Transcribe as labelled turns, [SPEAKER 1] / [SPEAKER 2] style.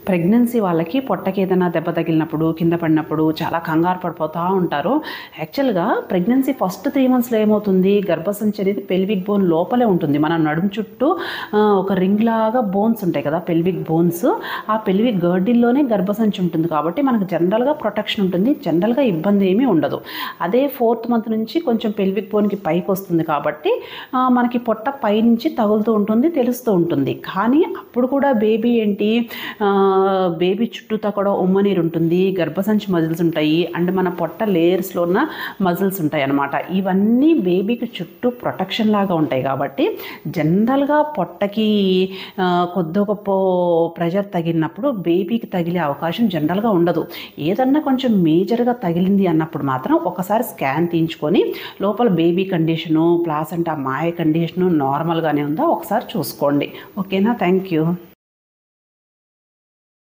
[SPEAKER 1] Pregnancy వాళ్ళకి పొట్టకి ఏదైనా దెబ్బ తగిలినప్పుడు కింద పడినప్పుడు చాలా కంగారు పడిపోతూ ఉంటారు. యాక్చువల్గా ప్రెగ్నెన్సీ ఫస్ట్ 3 మంత్స్లో ఏమవుతుంది, గర్భసంచి అనేది పెల్విక్ బోన్ లోపలే ఉంటుంది. మన నడుము చుట్టూ ఒక రింగ్ లాగా బోన్స్ ఉంటాయి కదా, పెల్విక్ బోన్స్. ఆ పెల్విక్ గర్డిల్లోనే గర్భసంచి ఉంటుంది కాబట్టి మనకు జనరల్గా ప్రొటెక్షన్ ఉంటుంది, జనరల్గా ఇబ్బంది ఏమీ ఉండదు. అదే 4th మంత్ నుంచి కొంచెం పెల్విక్ బోన్కి పైకి వస్తుంది కాబట్టి మనకి పొట్ట పైనుంచి తగులుతూ ఉంటుంది, తెలుస్తూ ఉంటుంది. కానీ అప్పుడు కూడా బేబీ ఏంటి, బేబీ చుట్టూతా కూడా ఉమ్మనీరు ఉంటుంది, గర్భసంచి మజిల్స్ ఉంటాయి, అండ్ మన పొట్ట లేయర్స్లో ఉన్న మజిల్స్ ఉంటాయి అన్నమాట. ఇవన్నీ బేబీకి చుట్టూ ప్రొటెక్షన్ లాగా ఉంటాయి కాబట్టి జనరల్గా పొట్టకి కొద్ది గొప్ప ప్రెషర్ తగిలినప్పుడు బేబీకి తగిలే అవకాశం జనరల్గా ఉండదు. ఏదన్నా కొంచెం మేజర్గా తగిలింది అన్నప్పుడు మాత్రం ఒకసారి స్కాన్ తీయించుకొని లోపల బేబీ కండిషను ప్లాసెంటా మాయ కండిషను నార్మల్గానే ఉందా ఒకసారి చూసుకోండి. ఓకేనా? Thank you.